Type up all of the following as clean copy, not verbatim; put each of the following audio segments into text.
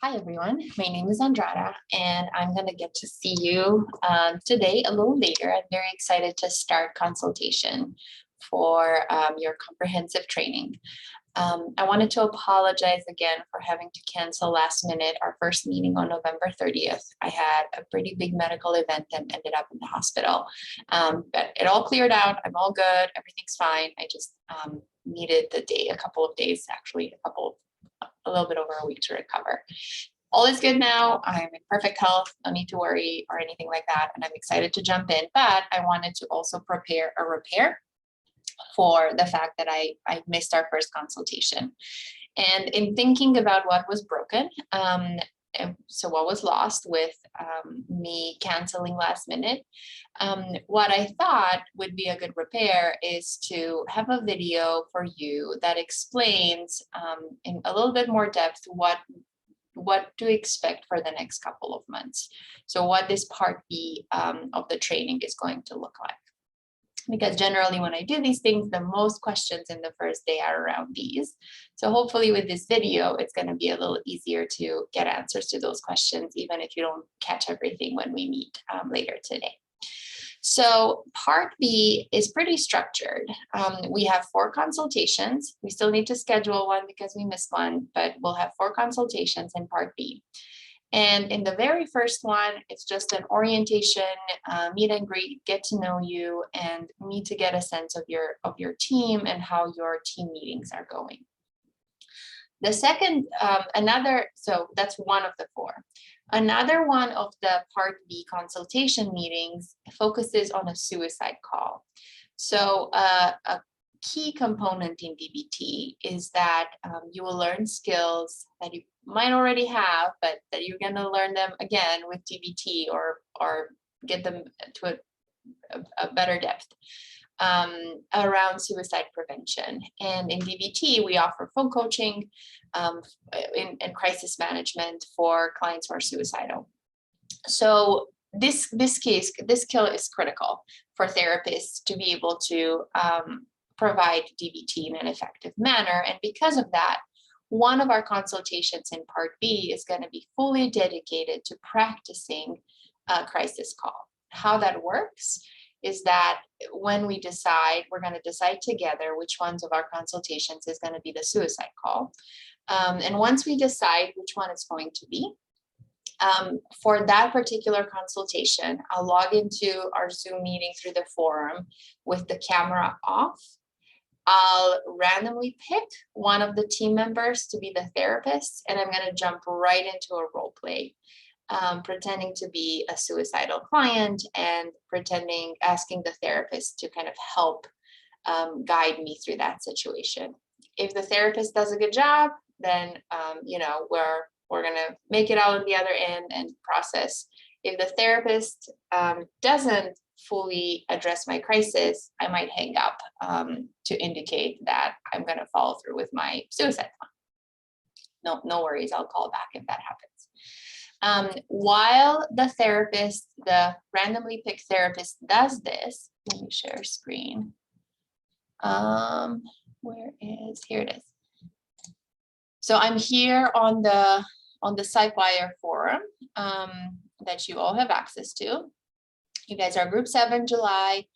Hi everyone, my name is Andrada and I'm going to get to see you today a little later. I'm very excited to start consultation for your comprehensive training. I wanted to apologize again for having to cancel last minute our first meeting on November 30th. I had a pretty big medical event and ended up in the hospital, but it all cleared out. I'm all good. Everything's fine. I just needed a couple of days, actually a little bit over a week to recover. All is good now. I'm in perfect health. No need to worry or anything like that. And I'm excited to jump in, but I wanted to also prepare a repair for the fact that I missed our first consultation. And in thinking about what was broken, so what was lost with me canceling last minute, what I thought would be a good repair is to have a video for you that explains in a little bit more depth what to expect for the next couple of months. So what this part B of the training is going to look like. Because generally when I do these things, the most questions in the first day are around these. So hopefully with this video, it's going to be a little easier to get answers to those questions, even if you don't catch everything when we meet later today. So part B is pretty structured. We have 4 consultations. We still need to schedule one because we missed one, but we'll have 4 consultations in part B. And in the very first one, it's just an orientation, meet and greet, get to know you, and me to get a sense of your team and how your team meetings are going. The second, so that's one of the 4. Another one of the part B consultation meetings focuses on a suicide call. So a key component in DBT is that you will learn skills that you might already have, but that you're going to learn them again with DBT or get them to a better depth around suicide prevention. And in DBT, we offer phone coaching and crisis management for clients who are suicidal. So this skill is critical for therapists to be able to provide DBT in an effective manner. And because of that, one of our consultations in part B is going to be fully dedicated to practicing a crisis call. How that works is that when we decide, we're going to decide together which ones of our consultations is going to be the suicide call. And once we decide which one it's going to be, for that particular consultation, I'll log into our Zoom meeting through the forum with the camera off. I'll randomly pick one of the team members to be the therapist, and I'm going to jump right into a role play, pretending to be a suicidal client and asking the therapist to kind of help guide me through that situation. If the therapist does a good job, then we're going to make it out on the other end and process. If the therapist doesn't fully address my crisis, I might hang up to indicate that I'm going to follow through with my suicide plan. No worries, I'll call back if that happens. While the randomly picked therapist does this, let me share screen. Here it is. So I'm here on the PsychWire forum that you all have access to. You guys are group 7 July.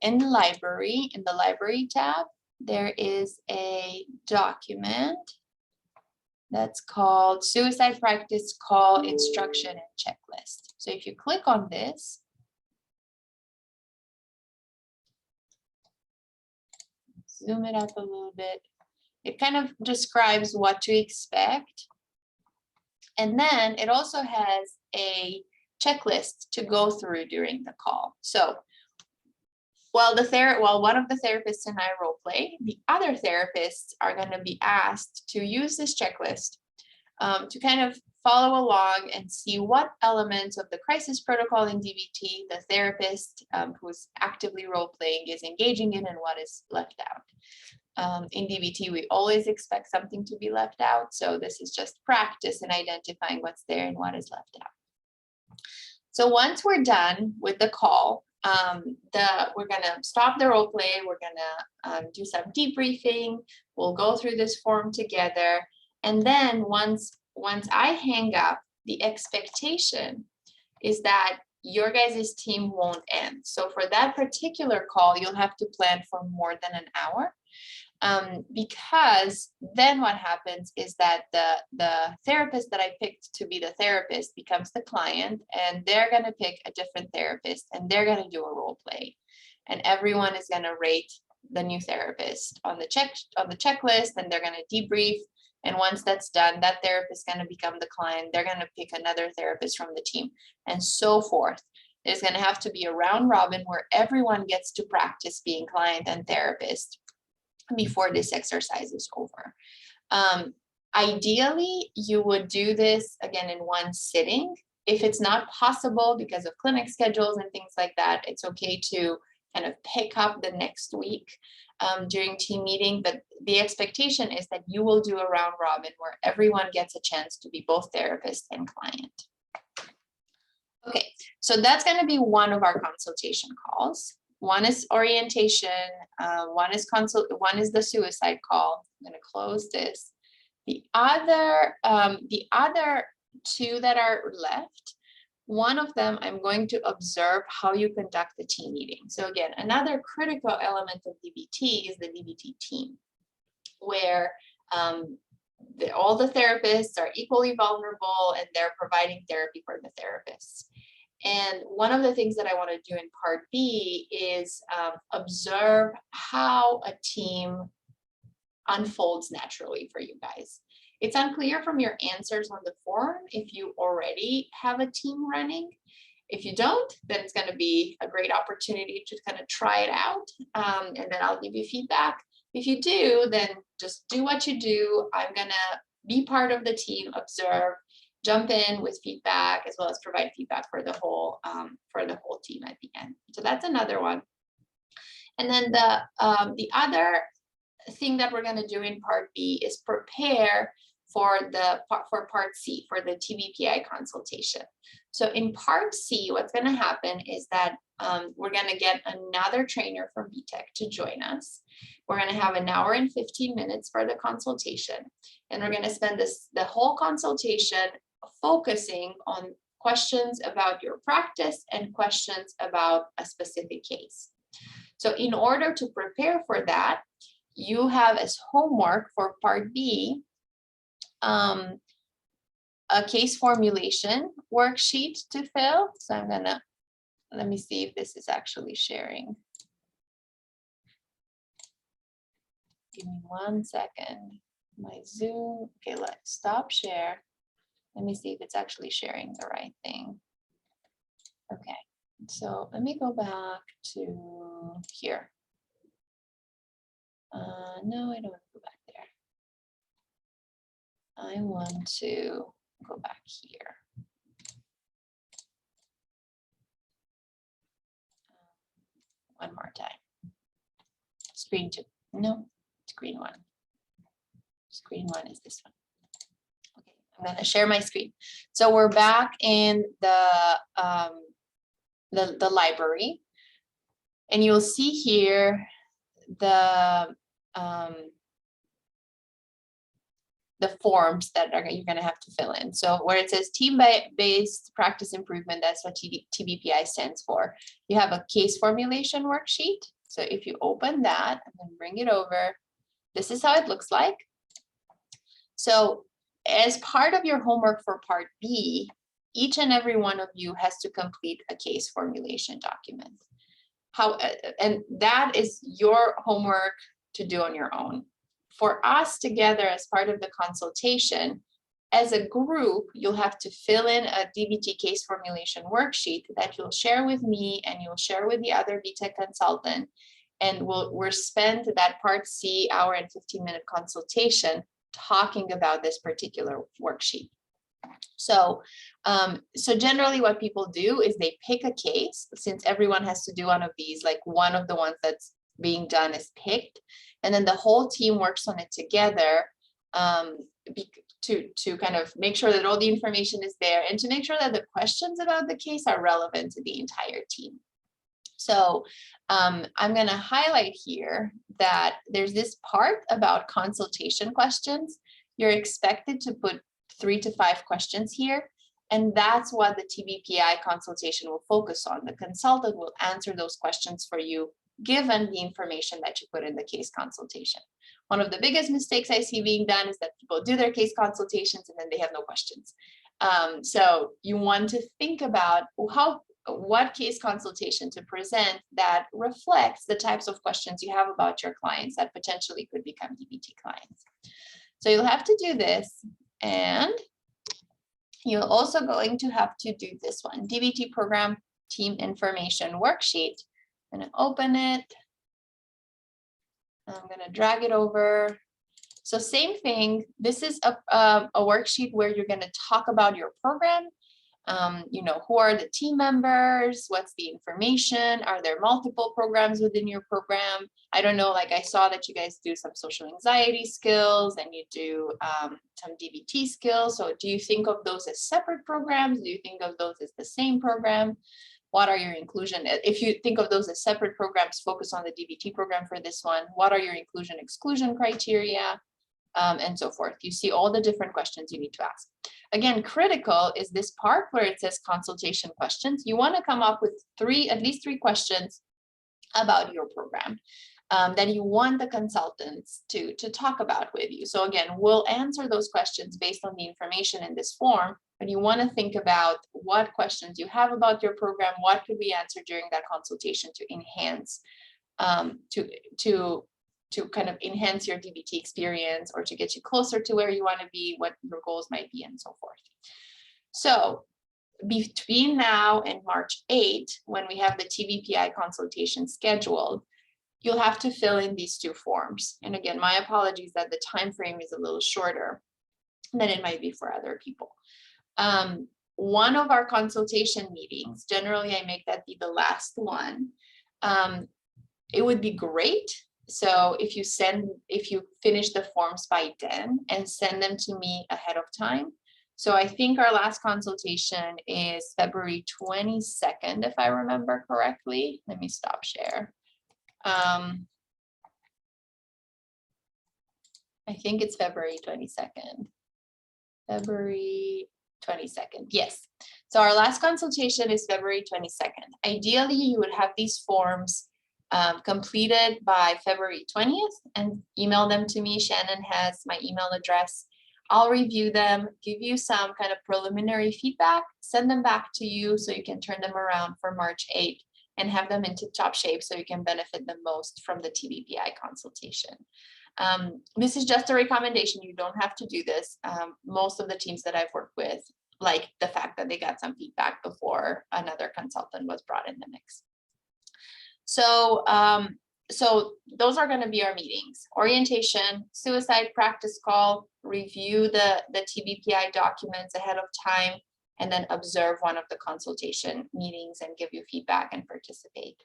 In the library tab, there is a document that's called Suicide Practice Call Instruction and Checklist. So if you click on this, zoom it up a little bit, it kind of describes what to expect. And then it also has a checklist to go through during the call. So while one of the therapists and I role play, the other therapists are going to be asked to use this checklist to kind of follow along and see what elements of the crisis protocol in DBT the therapist who's actively role playing is engaging in and what is left out. In DBT, we always expect something to be left out. So this is just practice in identifying what's there and what is left out. So once we're done with the call, we're going to stop the role play. We're going to do some debriefing. We'll go through this form together. And then once once I hang up, the expectation is that your guys' team won't end. So for that particular call, you'll have to plan for more than an hour. Because then what happens is that the therapist that I picked to be the therapist becomes the client, and they're going to pick a different therapist, and they're going to do a role play, and everyone is going to rate the new therapist on the checklist, and they're going to debrief. And once that's done, that therapist is going to become the client. They're going to pick another therapist from the team, and so forth. There's going to have to be a round robin where everyone gets to practice being client and therapist before this exercise is over. Ideally, you would do this again in one sitting. If it's not possible because of clinic schedules and things like that, it's okay to kind of pick up the next week during team meeting. But the expectation is that you will do a round robin where everyone gets a chance to be both therapist and client. Okay, so that's going to be one of our consultation calls. One is orientation, one is the suicide call. I'm going to close this. The other two that are left, one of them I'm going to observe how you conduct the team meeting. So again, another critical element of DBT is the DBT team, where all the therapists are equally vulnerable and they're providing therapy for the therapists. And one of the things that I want to do in part B is observe how a team unfolds naturally for you guys. It's unclear from your answers on the form if you already have a team running. If you don't, then it's going to be a great opportunity to kind of try it out, and then I'll give you feedback. If you do, then just do what you do. I'm going to be part of the team, observe, jump in with feedback, as well as provide feedback for the whole team at the end. So that's another one. And then the other thing that we're going to do in part B is prepare for part C, for the TBPI consultation. So in part C, what's going to happen is that we're going to get another trainer from BTEC to join us. We're going to have an hour and 15 minutes for the consultation, and we're going to spend the whole consultation focusing on questions about your practice and questions about a specific case. So in order to prepare for that, you have as homework for part B, a case formulation worksheet to fill. So I'm gonna, let me see if this is actually sharing. Give me 1 second. My Zoom, okay, let's stop share. Let me see if it's actually sharing the right thing. Okay, so let me go back to here. No, I don't want to go back there. I want to go back here. One more time. Screen 2. No, screen 1. Screen 1 is this one. Okay, I'm going to share my screen. So we're back in the library, and you'll see here the forms that you're going to have to fill in. So where it says team-based practice improvement, that's what TBPI stands for. You have a case formulation worksheet. So if you open that and then bring it over, this is how it looks like. So as part of your homework for part B, each and every one of you has to complete a case formulation document. And that is your homework to do on your own. For us together as part of the consultation, as a group, you'll have to fill in a DBT case formulation worksheet that you'll share with me and you'll share with the other BTEC consultant. And we'll spend that part C hour and 15-minute consultation talking about this particular worksheet. So, so generally what people do is they pick a case, since everyone has to do one of these, like one of the ones that's being done is picked, and then the whole team works on it together to kind of make sure that all the information is there and to make sure that the questions about the case are relevant to the entire team. So I'm going to highlight here that there's this part about consultation questions. You're expected to put 3 to 5 questions here. And that's what the TBPI consultation will focus on. The consultant will answer those questions for you, given the information that you put in the case consultation. One of the biggest mistakes I see being done is that people do their case consultations and then they have no questions. So you want to think about what case consultation to present that reflects the types of questions you have about your clients that potentially could become DBT clients. So you'll have to do this, and you're also going to have to do this one, DBT program team information worksheet. I'm going to open it. I'm going to drag it over. So same thing. This is a worksheet where you're going to talk about your program. You know, who are the team members? What's the information? Are there multiple programs within your program? I don't know, like I saw that you guys do some social anxiety skills and you do some DBT skills. So do you think of those as separate programs? Do you think of those as the same program? What are your inclusion? If you think of those as separate programs, focus on the DBT program for this one. What are your inclusion exclusion criteria? And so forth. You see all the different questions you need to ask. Again, critical is this part where it says consultation questions. You want to come up with at least three questions about your program that you want the consultants to talk about with you. So again, we'll answer those questions based on the information in this form, but you want to think about what questions you have about your program, what could we answer during that consultation to enhance, to kind of enhance your DBT experience or to get you closer to where you want to be, what your goals might be, and so forth. So between now and March 8, when we have the TBPI consultation scheduled, you'll have to fill in these two forms. And again, my apologies that the time frame is a little shorter than it might be for other people. One of our consultation meetings, generally I make that be the last one. It would be great. So if you finish the forms by then and send them to me ahead of time. So I think our last consultation is February 22nd, if I remember correctly. Let me stop share. I think it's February 22nd. February 22nd, yes. So our last consultation is February 22nd. Ideally, you would have these forms completed by February 20th and email them to me. Shannon has my email address. I'll review them, give you some kind of preliminary feedback, send them back to you so you can turn them around for March 8th and have them in tip-top shape so you can benefit the most from the TBPI consultation. This is just a recommendation. You don't have to do this. Most of the teams that I've worked with like the fact that they got some feedback before another consultant was brought in the mix. So, so those are going to be our meetings: orientation, suicide practice call, review the TBPI documents ahead of time, and then observe one of the consultation meetings and give you feedback and participate.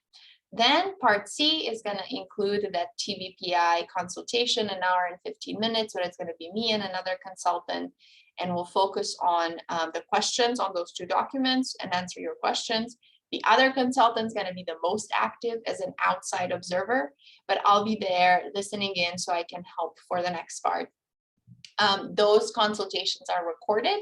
Then part C is going to include that TBPI consultation, an hour and 15 minutes, where it's going to be me and another consultant, and we'll focus on the questions on those two documents and answer your questions. The other consultant is going to be the most active as an outside observer, but I'll be there listening in so I can help for the next part. Those consultations are recorded,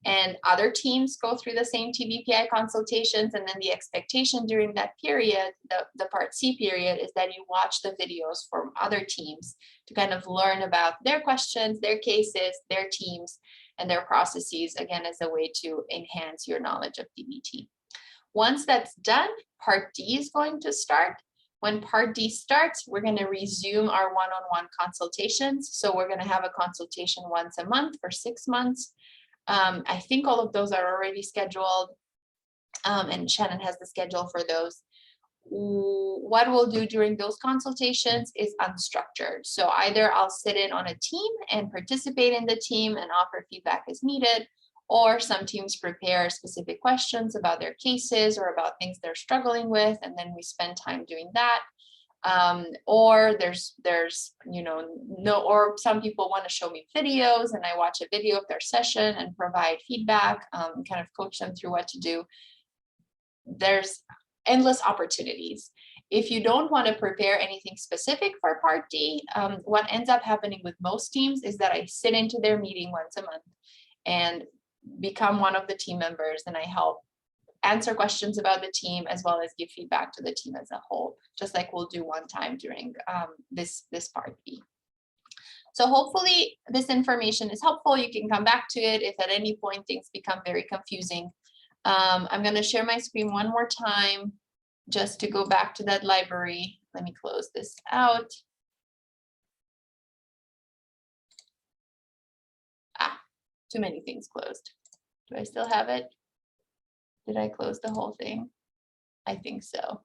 and other teams go through the same TBPI consultations, and then the expectation during that period, the part C period, is that you watch the videos from other teams to kind of learn about their questions, their cases, their teams, and their processes, again, as a way to enhance your knowledge of DBT. Once that's done, part D is going to start. When part D starts, we're going to resume our one-on-one consultations. So we're going to have a consultation once a month for 6 months. I think all of those are already scheduled, and Shannon has the schedule for those. What we'll do during those consultations is unstructured. So either I'll sit in on a team and participate in the team and offer feedback as needed, or some teams prepare specific questions about their cases or about things they're struggling with, and then we spend time doing that. Or there's or some people want to show me videos and I watch a video of their session and provide feedback, kind of coach them through what to do. There's endless opportunities. If you don't want to prepare anything specific for part D, what ends up happening with most teams is that I sit into their meeting once a month and become one of the team members, and I help answer questions about the team as well as give feedback to the team as a whole, just like we'll do one time during this part B. So hopefully this information is helpful. You can come back to it if at any point things become very confusing. I'm going to share my screen one more time just to go back to that library. Let me close this out. Too many things closed. Do I still have it? Did I close the whole thing? I think so.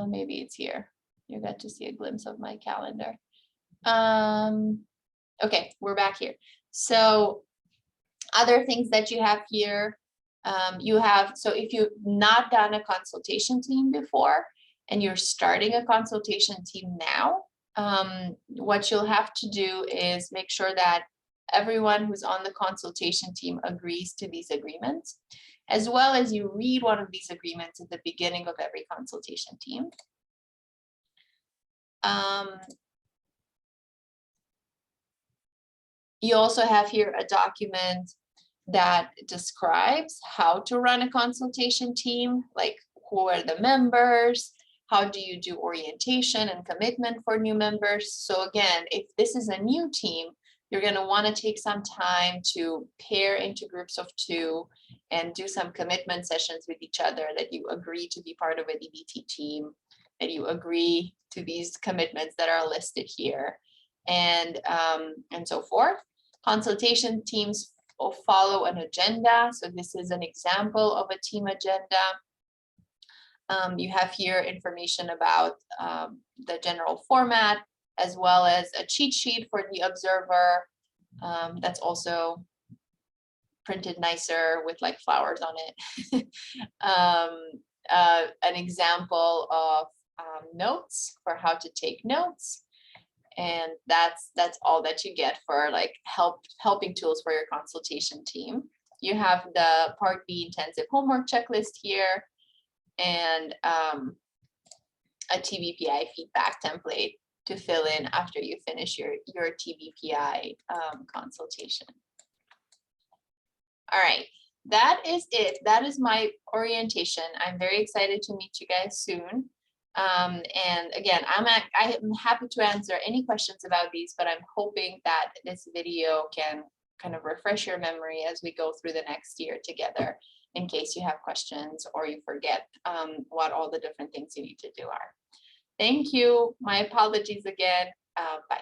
Maybe it's here. You got to see a glimpse of my calendar. Okay, we're back here. So other things that you have here, so if you've not done a consultation team before and you're starting a consultation team now, what you'll have to do is make sure that everyone who's on the consultation team agrees to these agreements, as well as you read one of these agreements at the beginning of every consultation team. You also have here a document that describes how to run a consultation team, like who are the members, how do you do orientation and commitment for new members. So again, if this is a new team, you're going to want to take some time to pair into groups of 2 and do some commitment sessions with each other, that you agree to be part of a DBT team, that you agree to these commitments that are listed here, and so forth. Consultation teams will follow an agenda. So this is an example of a team agenda. You have here information about the general format, as well as a cheat sheet for the observer. That's also printed nicer with like flowers on it. An example of notes for how to take notes. And that's all that you get for like helping tools for your consultation team. You have the Part B intensive homework checklist here, and a TBPI feedback template to fill in after you finish your TBPI consultation. All right, that is it. That is my orientation. I'm very excited to meet you guys soon. And again, I am happy to answer any questions about these, but I'm hoping that this video can kind of refresh your memory as we go through the next year together, in case you have questions or you forget what all the different things you need to do are. Thank you. My apologies again. Bye.